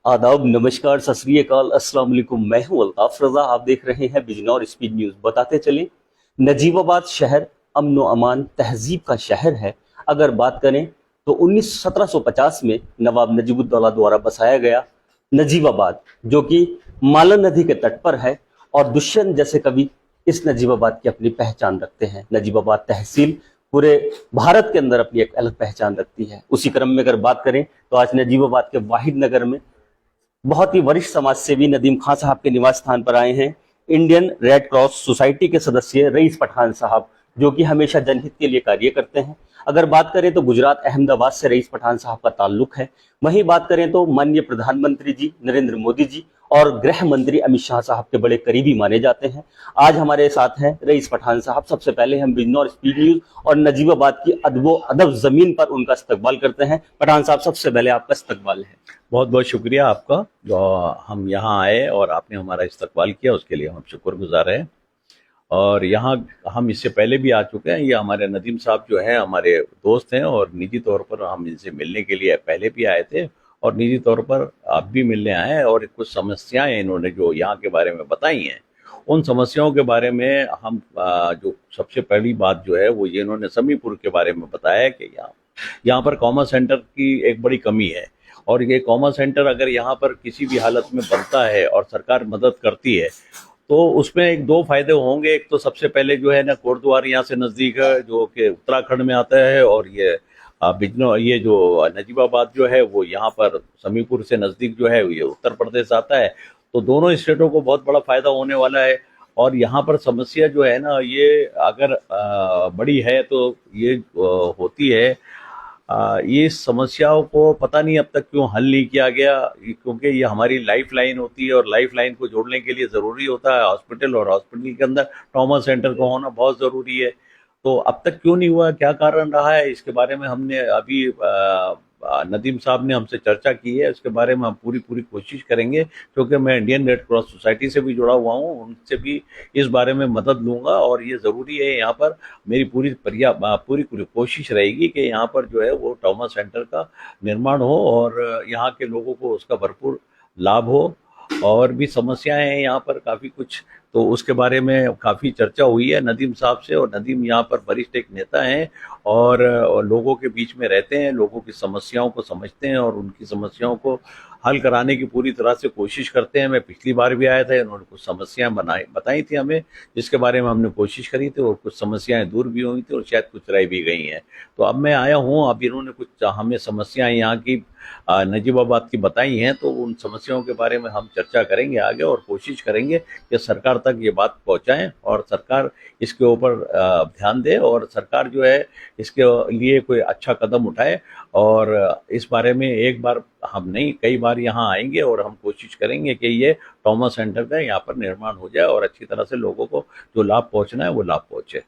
आदाब, नमस्कार, सत श्री अकाल, अस्सलाम वालेकुम। मैं हूं अल्ताफ रजा। आप देख रहे हैं बिजनौर स्पीड न्यूज। बताते चले, नजीबाबाद शहर अमन व अमान तहजीब का शहर है। अगर बात करें तो 1750 में नवाब नजीबुद्दौला द्वारा बसाया गया नजीबाबाद, जो कि माला नदी के तट पर है। और दुष्यंत जैसे कवि इस नजीबाबाद की अपनी पहचान रखते हैं। नजीबाबाद तहसील पूरे भारत के अंदर अपनी एक अलग पहचान रखती है। उसी क्रम में अगर बात करें तो आज नजीबाबाद के वाहिद नगर में बहुत ही वरिष्ठ समाज सेवी नदीम खान साहब के निवास स्थान पर आए हैं इंडियन रेड क्रॉस सोसाइटी के सदस्य रईस पठान साहब, जो कि हमेशा जनहित के लिए कार्य करते हैं। अगर बात करें तो गुजरात अहमदाबाद से रईस पठान साहब का ताल्लुक है। वहीं बात करें तो माननीय प्रधानमंत्री जी नरेंद्र मोदी जी और गृह मंत्री अमित शाह साहब के बड़े करीबी माने जाते हैं। आज हमारे साथ हैं रईस पठान साहब। सबसे पहले हम बिजनौर स्पीड न्यूज और नजीबाबाद की अदबो अदब जमीन पर उनका इस्तकबाल करते हैं। पठान साहब, सबसे पहले आपका इस्तकबाल है। बहुत बहुत शुक्रिया आपका, जो हम यहाँ आए और आपने हमारा इस्तकबाल किया, उसके लिए हम शुक्रगुजार हैं। और यहाँ हम इससे पहले भी आ चुके हैं। ये हमारे नदीम साहब जो है हमारे दोस्त हैं और निजी तौर पर हम इनसे मिलने के लिए पहले भी आए थे और निजी तौर पर अब भी मिलने आए हैं। और कुछ समस्याएं इन्होंने जो यहाँ के बारे में बताई हैं, उन समस्याओं के बारे में हम जो सबसे पहली बात जो है वो ये इन्होंने समीपुर के बारे में बताया है कि यहाँ पर कॉमर्स सेंटर की एक बड़ी कमी है। और ये कॉमर्स सेंटर अगर यहाँ पर किसी भी हालत में बनता है और सरकार मदद करती है तो उसमें एक दो फायदे होंगे। एक तो सबसे पहले जो है ना, कोटद्वार यहाँ से नज़दीक है जो कि उत्तराखंड में आता है, और ये जो नजीबाबाद जो है वो यहाँ पर समीपुर से नज़दीक जो है ये उत्तर प्रदेश आता है। तो दोनों स्टेटों को बहुत बड़ा फायदा होने वाला है। और यहाँ पर समस्या जो है ना, ये अगर बड़ी है तो ये होती है। ये समस्याओं को पता नहीं अब तक क्यों हल नहीं किया गया, क्योंकि ये हमारी लाइफ लाइन होती है और लाइफ लाइन को जोड़ने के लिए ज़रूरी होता है हॉस्पिटल, और हॉस्पिटल के अंदर ट्रॉमा सेंटर का होना बहुत ज़रूरी है। तो अब तक क्यों नहीं हुआ, क्या कारण रहा है, इसके बारे में हमने अभी नदीम साहब ने हमसे चर्चा की है। उसके बारे में हम पूरी पूरी कोशिश करेंगे, क्योंकि मैं इंडियन रेड क्रॉस सोसाइटी से भी जुड़ा हुआ हूँ, उनसे भी इस बारे में मदद लूँगा। और ये ज़रूरी है, यहाँ पर मेरी पूरी पूरी पूरी कोशिश रहेगी कि यहाँ पर जो है वो ट्रॉमा सेंटर का निर्माण हो और यहाँ के लोगों को उसका भरपूर लाभ हो। और भी समस्याएं हैं यहाँ पर काफ़ी कुछ, तो उसके बारे में काफ़ी चर्चा हुई है नदीम साहब से। और नदीम यहाँ पर वरिष्ठ एक नेता हैं और लोगों के बीच में रहते हैं, लोगों की समस्याओं को समझते हैं और उनकी समस्याओं को हल कराने की पूरी तरह से कोशिश करते हैं। मैं पिछली बार भी आया था, इन्होंने कुछ समस्याएं बताई थी हमें, जिसके बारे में हमने कोशिश करी थी और कुछ समस्याएं दूर भी हुई थी और शायद कुछ रह भी गई हैं। तो अब मैं आया हूँ, अब इन्होंने कुछ हमें समस्याएं यहाँ की नजीबाबाद की बताई हैं, तो उन समस्याओं के बारे में हम चर्चा करेंगे आगे और कोशिश करेंगे कि सरकार तक ये बात पहुंचाएं और सरकार इसके ऊपर ध्यान दे और सरकार जो है इसके लिए कोई अच्छा कदम उठाए। और इस बारे में एक बार हम नहीं, कई बार यहाँ आएंगे और हम कोशिश करेंगे कि ये ट्रॉमा सेंटर का यहाँ पर निर्माण हो जाए और अच्छी तरह से लोगों को जो लाभ पहुँचना है वो लाभ पहुँचे।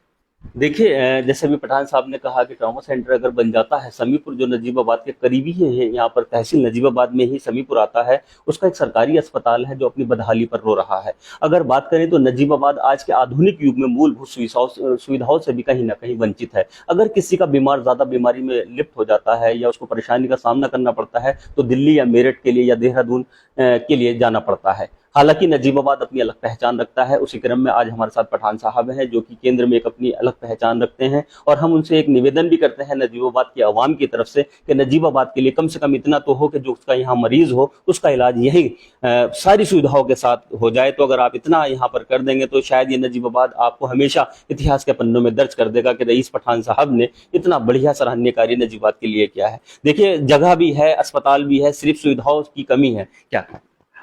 देखिए, जैसे अभी पठान साहब ने कहा कि ट्रॉमा सेंटर अगर बन जाता है, समीपुर जो नजीबाबाद के करीबी ही है, यहाँ पर तहसील नजीबाबाद में ही समीपुर आता है, उसका एक सरकारी अस्पताल है जो अपनी बदहाली पर रो रहा है। अगर बात करें तो नजीबाबाद आज के आधुनिक युग में मूलभूत सुविधाओं से भी कहीं ना कहीं वंचित है। अगर किसी का बीमार ज्यादा बीमारी में लिप्त हो जाता है या उसको परेशानी का सामना करना पड़ता है तो दिल्ली या मेरठ के लिए या देहरादून के लिए जाना पड़ता है। हालांकि नजीबाबाद अपनी अलग पहचान रखता है। उसी क्रम में आज हमारे साथ पठान साहब हैं, जो कि केंद्र में एक अपनी अलग पहचान रखते हैं। और हम उनसे एक निवेदन भी करते हैं नजीबाबाद की आवाम की तरफ से कि नजीबाबाद के लिए कम से कम इतना तो हो कि जो उसका यहाँ मरीज हो उसका इलाज यही सारी सुविधाओं के साथ हो जाए। तो अगर आप इतना यहाँ पर कर देंगे तो शायद ये नजीबाबाद आपको हमेशा इतिहास के पन्नों में दर्ज कर देगा कि रईस पठान साहब ने इतना बढ़िया सराहनीय कार्य नजीबाबाद के लिए किया है। देखिए, जगह भी है, अस्पताल भी है, सिर्फ सुविधाओं की कमी है। क्या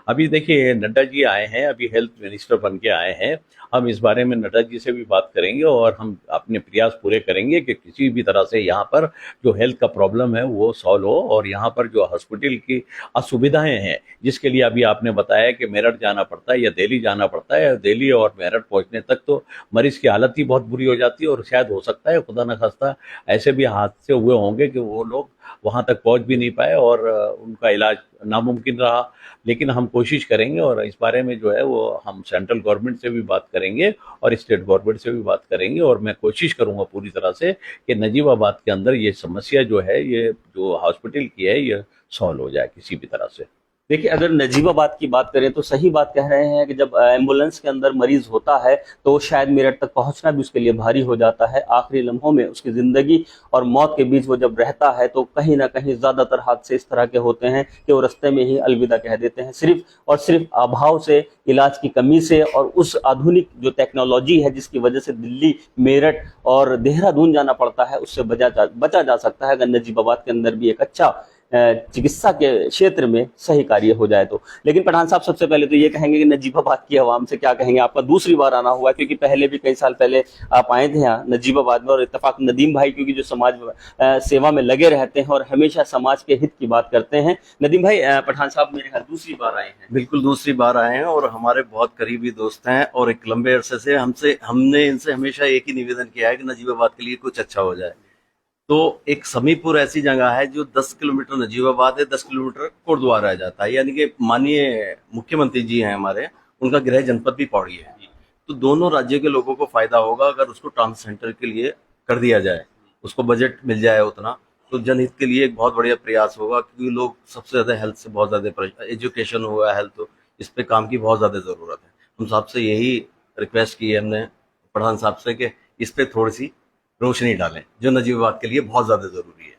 अभी देखिए, नड्डा जी आए हैं, अभी हेल्थ मिनिस्टर बन के आए हैं। हम इस बारे में नड्डा जी से भी बात करेंगे और हम अपने प्रयास पूरे करेंगे कि किसी भी तरह से यहाँ पर जो हेल्थ का प्रॉब्लम है वो सॉल्व हो। और यहाँ पर जो हॉस्पिटल की असुविधाएं हैं, जिसके लिए अभी आपने बताया कि मेरठ जाना पड़ता है या दिल्ली जाना पड़ता है, दिल्ली और मेरठ पहुँचने तक तो मरीज़ की हालत ही बहुत बुरी हो जाती है। और शायद हो सकता है, खुदा न खास्ता, ऐसे भी हादसे हुए होंगे कि वो लोग वहाँ तक पहुँच भी नहीं पाए और उनका इलाज नामुमकिन रहा। लेकिन हम कोशिश करेंगे और इस बारे में जो है वो हम सेंट्रल गवर्नमेंट से भी बात करेंगे और स्टेट गवर्नमेंट से भी बात करेंगे। और मैं कोशिश करूंगा पूरी तरह से कि नजीबाबाद के अंदर ये समस्या जो है, ये जो हॉस्पिटल की है, ये सॉल्व हो जाए किसी भी तरह से। देखिए, अगर नजीबाबाद की बात करें तो सही बात कह रहे हैं कि जब एम्बुलेंस के अंदर मरीज होता है तो शायद मेरठ तक पहुंचना भी उसके लिए भारी हो जाता है। आखिरी लम्हों में उसकी जिंदगी और मौत के बीच वो जब रहता है तो कहीं ना कहीं ज्यादातर हादसे इस तरह के होते हैं कि वो रास्ते में ही अलविदा कह देते हैं, सिर्फ और सिर्फ अभाव से, इलाज की कमी से और उस आधुनिक जो टेक्नोलॉजी है जिसकी वजह से दिल्ली, मेरठ और देहरादून जाना पड़ता है, उससे बचा जा सकता है अगर नजीबाबाद के अंदर भी एक अच्छा चिकित्सा के क्षेत्र में सही कार्य हो जाए तो। लेकिन पठान साहब, सबसे पहले तो ये कहेंगे कि नजीबाबाद की आवाम से क्या कहेंगे? आपका दूसरी बार आना हुआ है, क्योंकि पहले भी कई साल पहले आप आए थे यहाँ नजीबाबाद में, और इत्तेफाक नदीम भाई क्योंकि जो समाज सेवा में लगे रहते हैं और हमेशा समाज के हित की बात करते हैं। नदीम भाई, पठान साहब मेरे यहाँ दूसरी बार आए हैं। बिल्कुल दूसरी बार आए हैं और हमारे बहुत करीबी दोस्त हैं और एक लंबे अरसे से हमने इनसे हमेशा एक ही निवेदन किया है कि नजीबाबाद के लिए कुछ अच्छा हो जाए। तो एक समीपुर ऐसी जगह है जो 10 किलोमीटर नजीबाबाद है, 10 किलोमीटर कोटद्वार रह जाता है, यानी कि माननीय मुख्यमंत्री जी हैं हमारे, उनका गृह जनपद भी पौड़ी है। तो दोनों राज्यों के लोगों को फायदा होगा अगर उसको ट्रांस सेंटर के लिए कर दिया जाए, उसको बजट मिल जाए उतना, तो जनहित के लिए एक बहुत बढ़िया प्रयास होगा। क्योंकि लोग सबसे ज्यादा हेल्थ से बहुत ज्यादा, एजुकेशन हुआ, हेल्थ, इस पे काम की बहुत ज्यादा जरूरत है। हम साहब से यही रिक्वेस्ट की है हमने, प्रधान साहब से, कि इस पे थोड़ी सी रोशनी डालें जो नजीबाबाद के लिए बहुत ज्यादा जरूरी है।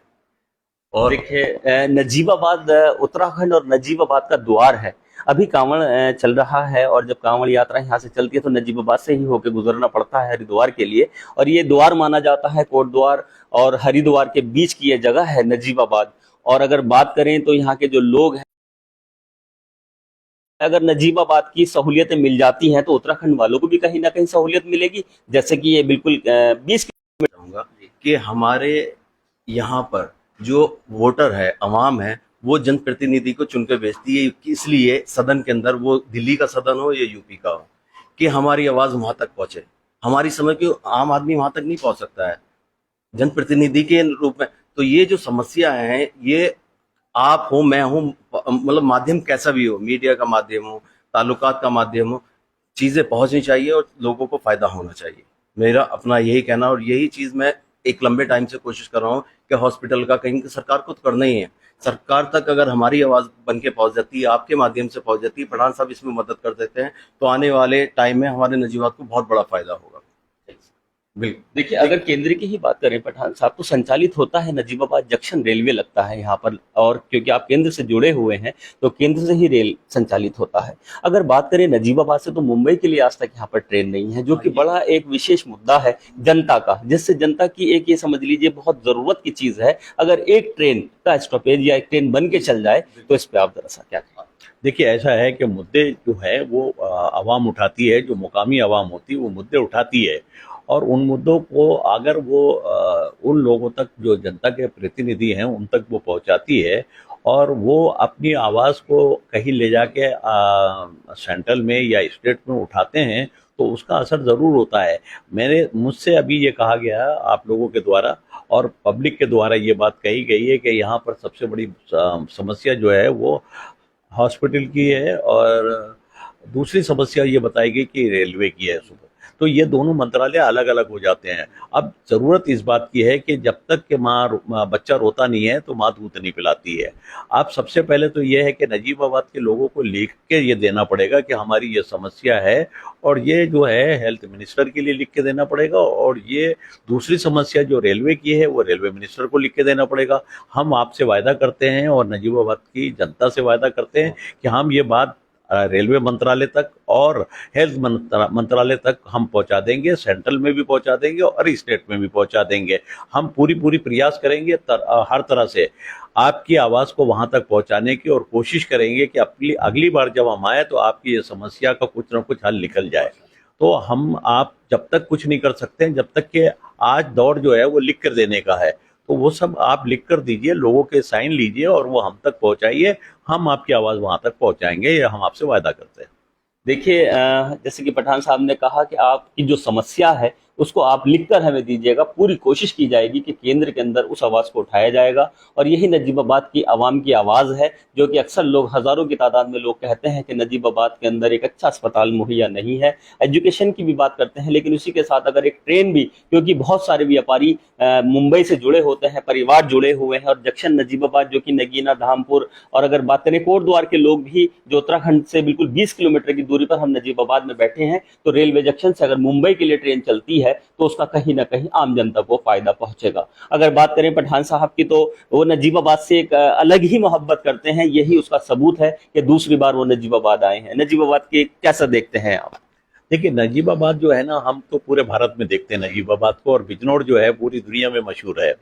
और देखिए, नजीबाबाद उत्तराखंड और नजीबाबाद का द्वार है। अभी कांवड़ चल रहा है और जब कांवड़ यात्रा यहाँ से चलती है तो नजीबाबाद से ही होकर गुजरना पड़ता है हरिद्वार के लिए, और ये द्वार माना जाता है, कोटद्वार और हरिद्वार के बीच की ये जगह है नजीबाबाद। और अगर बात करें तो यहाँ के जो लोग हैं, अगर नजीबाबाद की सहूलियतें मिल जाती हैं तो उत्तराखंड वालों को भी कहीं ना कहीं सहूलियत मिलेगी, जैसे कि ये बिल्कुल 20 चाहूंगा कि हमारे यहाँ पर जो वोटर है, अवाम है, वो जनप्रतिनिधि को चुनकर भेजती है, इसलिए सदन के अंदर, वो दिल्ली का सदन हो या यूपी का हो, कि हमारी आवाज वहां तक पहुंचे। हमारी समझ के आम आदमी वहां तक नहीं पहुंच सकता है जनप्रतिनिधि के रूप में। तो ये जो समस्या है, ये आप हो, मैं हूं, मतलब माध्यम कैसा भी हो, मीडिया का माध्यम हो, ताल्लुकात का माध्यम हो, चीजें पहुंचनी चाहिए और लोगों को फायदा होना चाहिए। मेरा अपना यही कहना, और यही चीज मैं एक लंबे टाइम से कोशिश कर रहा हूँ कि हॉस्पिटल का कहीं सरकार को तो करना ही है। सरकार तक अगर हमारी आवाज बन के पहुंच जाती है, आपके माध्यम से पहुंच जाती है, प्रधान साहब इसमें मदद कर देते हैं, तो आने वाले टाइम में हमारे नजीबात को बहुत बड़ा फायदा होगा। बिल्कुल। देखिए, अगर केंद्र की ही बात करें पठान साहब, तो संचालित होता है नजीबाबाद जंक्शन रेलवे लगता है यहाँ पर, और क्योंकि आप केंद्र से जुड़े हुए हैं तो केंद्र से ही रेल संचालित होता है। अगर बात करें नजीबाबाद से, तो मुंबई के लिए आज तक यहाँ पर ट्रेन नहीं है, जो कि बड़ा एक विशेष मुद्दा है जनता का, जिससे जनता की एक, ये समझ लीजिए, बहुत जरूरत की चीज है। अगर एक ट्रेन का स्टॉपेज या एक ट्रेन बन के चल जाए तो इस पे आप जरा सा क्या कहें? देखिए, ऐसा है कि मुद्दे जो है वो आवाम उठाती है, जो मुकामी आवाम होती है वो मुद्दे उठाती है, और उन मुद्दों को अगर वो उन लोगों तक, जो जनता के प्रतिनिधि हैं, उन तक वो पहुंचाती है, और वो अपनी आवाज़ को कहीं ले जाके सेंट्रल में या स्टेट में उठाते हैं, तो उसका असर ज़रूर होता है। मुझसे अभी ये कहा गया आप लोगों के द्वारा और पब्लिक के द्वारा, ये बात कही गई है कि यहाँ पर सबसे बड़ी समस्या जो है वो हॉस्पिटल की है, और दूसरी समस्या ये बताई गई कि रेलवे की है सुबह। तो ये दोनों मंत्रालय अलग अलग हो जाते हैं। अब ज़रूरत इस बात की है कि जब तक कि बच्चा रोता नहीं है तो माँ दूध नहीं पिलाती है। अब सबसे पहले तो ये है कि नजीबाबाद के लोगों को लिख के ये देना पड़ेगा कि हमारी ये समस्या है, और ये जो है हेल्थ मिनिस्टर के लिए लिख के देना पड़ेगा, और ये दूसरी समस्या जो रेलवे की है वो रेलवे मिनिस्टर को लिख के देना पड़ेगा। हम आपसे वायदा करते हैं और नजीबाबाद की जनता से वायदा करते हैं कि हम ये बात रेलवे मंत्रालय तक और हेल्थ मंत्रालय तक हम पहुंचा देंगे, सेंट्रल में भी पहुंचा देंगे और स्टेट में भी पहुंचा देंगे। हम पूरी प्रयास करेंगे हर तरह से आपकी आवाज़ को वहां तक पहुंचाने की, और कोशिश करेंगे कि अगली बार जब हम आए तो आपकी ये समस्या का कुछ ना कुछ हल निकल जाए। तो आप जब तक कुछ नहीं कर सकते हैं, जब तक कि आज दौर जो है वो लिख कर देने का है, तो वो सब आप लिख कर दीजिए, लोगों के साइन लीजिए और वो हम तक पहुंचाइए। हम आपकी आवाज़ वहां तक पहुंचाएंगे, ये हम आपसे वायदा करते हैं। देखिए, जैसे कि पठान साहब ने कहा कि आपकी जो समस्या है उसको आप लिखकर हमें दीजिएगा। पूरी कोशिश की जाएगी कि केंद्र के अंदर उस आवाज़ को उठाया जाएगा। और यही नजीबाबाद की आवाम की आवाज़ है, जो कि अक्सर लोग, हज़ारों की तादाद में लोग कहते हैं कि नजीबाबाद के अंदर एक अच्छा अस्पताल मुहैया नहीं है। एजुकेशन की भी बात करते हैं, लेकिन उसी के साथ अगर एक ट्रेन भी, क्योंकि बहुत सारे व्यापारी मुंबई से जुड़े होते हैं, परिवार जुड़े हुए हैं, और जंक्शन नजीबाबाद जो कि नगीना, धामपुर, और अगर बात करें कोटद्वार के लोग भी, जो उत्तराखंड से बिल्कुल 20 किलोमीटर की दूरी पर हम नजीबाबाद में बैठे हैं, तो रेलवे जंक्शन से अगर मुंबई के लिए ट्रेन चलती है तो उसका कहीं ना कहीं आम जनता को फायदा पहुंचेगा। अगर बात करें पठान साहब की, तो वो नजीबाबाद से एक अलग ही मोहब्बत करते हैं। यही उसका सबूत है कि दूसरी बार वो नजीबाबाद आए हैं। नजीबाबाद के कैसा देखते हैं आप? देखिए, नजीबाबाद जो है ना, हम तो पूरे भारत में देखते हैं नजीबाबाद को, और बिजनौर जो है पूरी दुनिया में मशहूर है।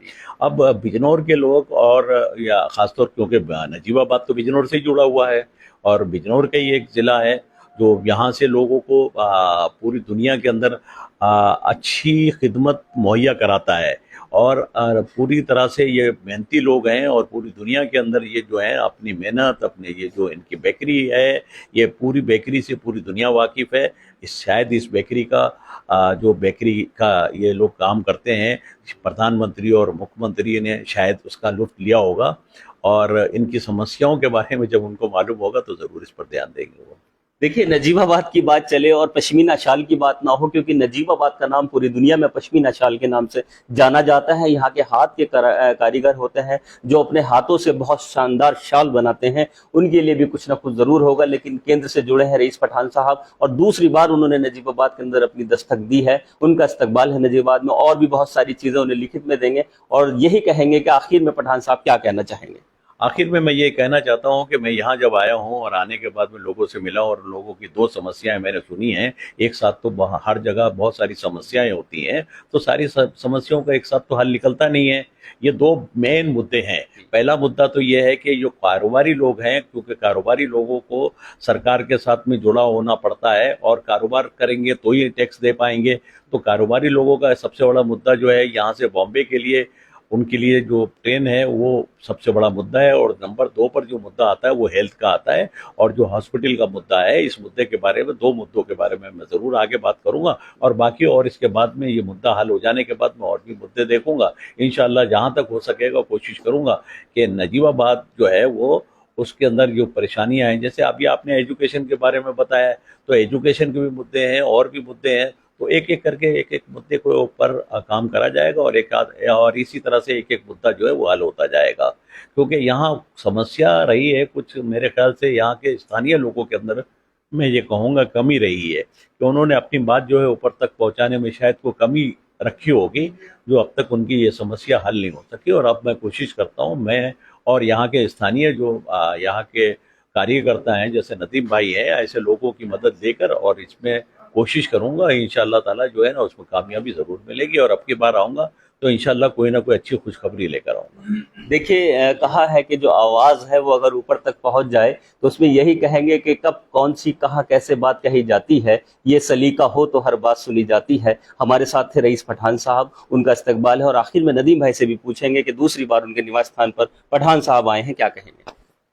अब बिजनौर के लोग, और या खासतौर क्योंकि नजीबाबाद तो बिजनौर से ही जुड़ा हुआ है, और बिजनौर का ही एक ज़िला है जो यहाँ से लोगों को पूरी दुनिया के अंदर अच्छी खिदमत मुहैया कराता है, और पूरी तरह से ये मेहनती लोग हैं, और पूरी दुनिया के अंदर ये जो है अपनी मेहनत, अपने ये जो इनकी बेकरी है, ये पूरी बेकरी से पूरी दुनिया वाकिफ़ है। शायद इस बेकरी का जो बेकरी का ये लोग काम करते हैं, प्रधानमंत्री और मुख्यमंत्री ने शायद उसका लुत्फ़ लिया होगा, और इनकी समस्याओं के बारे में जब उनको मालूम होगा तो ज़रूर इस पर ध्यान देंगे वो। देखिए, नजीबाबाद की बात चले और पश्मीना शाल की बात ना हो, क्योंकि नजीबाबाद का नाम पूरी दुनिया में पश्मीना शाल के नाम से जाना जाता है। यहाँ के हाथ के कारीगर होते हैं जो अपने हाथों से बहुत शानदार शाल बनाते हैं। उनके लिए भी कुछ ना कुछ जरूर होगा। लेकिन केंद्र से जुड़े हैं रईस पठान साहब, और दूसरी बार उन्होंने नजीबाबाद के अंदर अपनी दस्तक दी है। उनका इस्तकबाल है नजीबाबाद में, और भी बहुत सारी चीजें उन्हें लिखित में देंगे। और यही कहेंगे कि आखिर में पठान साहब क्या कहना चाहेंगे? आखिर में मैं ये कहना चाहता हूँ कि मैं यहाँ जब आया हूँ और आने के बाद में लोगों से मिला, और लोगों की दो समस्याएं मैंने सुनी हैं। एक साथ तो हर जगह बहुत सारी समस्याएं होती हैं, तो सारी समस्याओं का एक साथ तो हल निकलता नहीं है। ये दो मेन मुद्दे हैं। पहला मुद्दा तो ये है कि जो कारोबारी लोग हैं, क्योंकि कारोबारी लोगों को सरकार के साथ में जुड़ा होना पड़ता है, और कारोबार करेंगे तो ही टैक्स दे पाएंगे। तो कारोबारी लोगों का सबसे बड़ा मुद्दा जो है, यहाँ से बॉम्बे के लिए उनके लिए जो ट्रेन है वो सबसे बड़ा मुद्दा है। और नंबर 2 पर जो मुद्दा आता है वो हेल्थ का आता है, और जो हॉस्पिटल का मुद्दा है। इस मुद्दे के बारे में, दो मुद्दों के बारे में मैं ज़रूर आगे बात करूंगा, और बाकी और इसके बाद में ये मुद्दा हल हो जाने के बाद मैं और भी मुद्दे देखूंगा। इंशाल्लाह जहां तक हो सकेगा कोशिश करूंगा कि नजीबाबाद जो है वो, उसके अंदर जो परेशानियां हैं, जैसे अभी आपने एजुकेशन के बारे में बताया, तो एजुकेशन के भी मुद्दे हैं और भी मुद्दे हैं। तो एक एक करके एक एक मुद्दे के ऊपर काम करा जाएगा, और इसी तरह से एक एक मुद्दा जो है वो हल होता जाएगा। क्योंकि यहाँ समस्या रही है कुछ, मेरे ख्याल से यहाँ के स्थानीय लोगों के अंदर मैं ये कहूँगा कमी रही है, कि उन्होंने अपनी बात जो है ऊपर तक पहुँचाने में शायद कोई कमी रखी होगी, जो अब तक उनकी ये समस्या हल नहीं हो सकी। और अब मैं कोशिश करता हूँ, मैं और यहाँ के स्थानीय जो यहाँ के कार्यकर्ता हैं, जैसे नदीम भाई हैं, ऐसे लोगों की मदद लेकर, और इसमें कोशिश करूंगा इंशाअल्लाह ताला जो है ना उसमें कामयाबी ज़रूर मिलेगी। और अब की बार आऊँगा तो इंशाअल्लाह कोई ना कोई अच्छी खुशखबरी लेकर आऊँगा। देखिए, कहा है कि जो आवाज़ है वो अगर ऊपर तक पहुंच जाए तो उसमें यही कहेंगे कि कब कौन सी कहाँ कैसे बात कही जाती है, ये सलीका हो तो हर बात सुनी जाती है। हमारे साथ थे रईस पठान साहब, उनका इस्तकबाल है। और आखिर में नदीम भाई से भी पूछेंगे कि दूसरी बार उनके निवास स्थान पर पठान साहब आए हैं, क्या कहेंगे?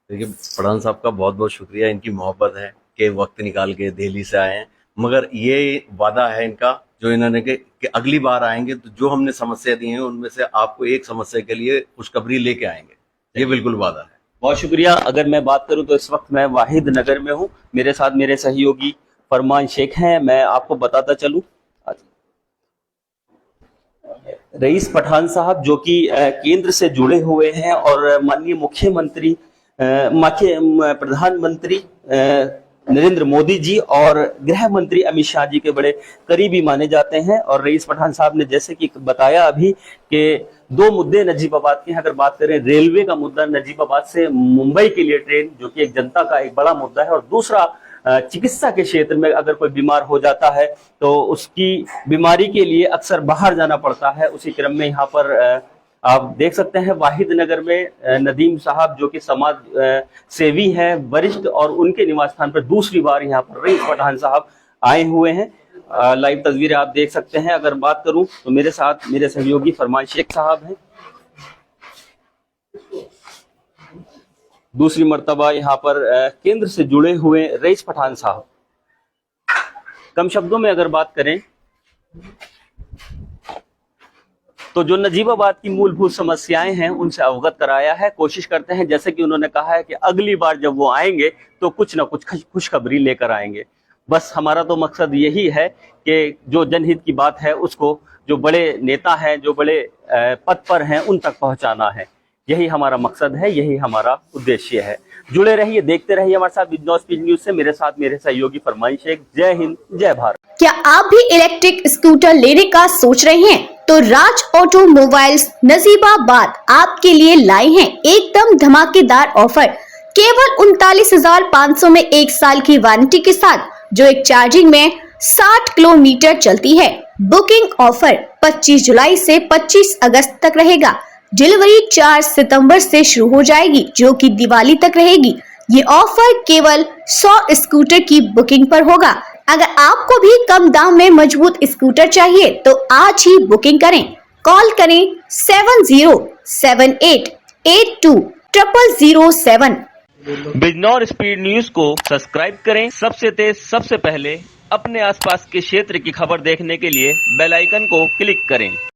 देखिए, पठान साहब का बहुत बहुत शुक्रिया, इनकी मोहब्बत है कि वक्त निकाल के दिल्ली से आए हैं। मगर ये वादा है इनका जो इन्होंने कि अगली बार आएंगे तो जो हमने समस्या दी हैं उनमें से आपको एक समस्या के लिए खुशखबरी लेके आएंगे, ये बिल्कुल वादा है। बहुत शुक्रिया। अगर मैं बात करूं तो इस वक्त मैं वाहिद नगर में हूं, मेरे साथ मेरे सहयोगी फरमान शेख हैं। मैं आपको बताता चलूं, रईस पठान साहब जो कि केंद्र से जुड़े हुए हैं, और माननीय मुख्यमंत्री, प्रधानमंत्री नरेंद्र मोदी जी और गृह मंत्री अमित शाह जी के बड़े करीबी माने जाते हैं। और रईस पठान साहब ने जैसे कि बताया अभी कि दो मुद्दे नजीबाबाद के हैं। अगर बात करें रेलवे का मुद्दा, नजीबाबाद से मुंबई के लिए ट्रेन, जो कि एक जनता का एक बड़ा मुद्दा है। और दूसरा, चिकित्सा के क्षेत्र में अगर कोई बीमार हो जाता है तो उसकी बीमारी के लिए अक्सर बाहर जाना पड़ता है। उसी क्रम में यहाँ पर आप देख सकते हैं वाहिद नगर में नदीम साहब जो कि समाज सेवी हैं, वरिष्ठ, और उनके निवास स्थान पर दूसरी बार यहाँ पर रईस पठान साहब आए हुए हैं। लाइव तस्वीरें आप देख सकते हैं। अगर बात करूं तो मेरे साथ मेरे सहयोगी फरमान शेख साहब हैं। दूसरी मर्तबा यहाँ पर केंद्र से जुड़े हुए रईस पठान साहब। कम शब्दों में अगर बात करें तो जो नजीबाबाद की मूलभूत समस्याएं हैं उनसे अवगत कराया है। कोशिश करते हैं, जैसे कि उन्होंने कहा है कि अगली बार जब वो आएंगे तो कुछ ना कुछ खुशखबरी लेकर आएंगे। बस हमारा तो मकसद यही है कि जो जनहित की बात है उसको जो बड़े नेता हैं, जो बड़े पद पर हैं, उन तक पहुंचाना है। यही हमारा मकसद है, यही हमारा उद्देश्य है। जुड़े रहिए, देखते रहिए हमारे साथ बिजनौर स्पीड न्यूज से। मेरे साथ मेरे सहयोगी फरमान शेख। जय हिंद, जय भारत। क्या आप भी इलेक्ट्रिक स्कूटर लेने का सोच रहे हैं? तो राज ऑटोमोबाइल्स नजीबाबाद आपके लिए लाए हैं एकदम धमाकेदार ऑफर। केवल 39,500 में 1 साल की वारंटी के साथ, जो एक चार्जिंग में 60 किलोमीटर चलती है। बुकिंग ऑफर 25 जुलाई से 25 अगस्त तक रहेगा। डिलीवरी 4 सितंबर से शुरू हो जाएगी, जो कि दिवाली तक रहेगी। ये ऑफर केवल 100 स्कूटर की बुकिंग पर होगा। अगर आपको भी कम दाम में मजबूत स्कूटर चाहिए तो आज ही बुकिंग करें। कॉल करें 7078820007। बिजनौर स्पीड न्यूज को सब्सक्राइब करें। सबसे तेज, सबसे पहले अपने आसपास के क्षेत्र की खबर देखने के लिए बेल आइकन को क्लिक करें।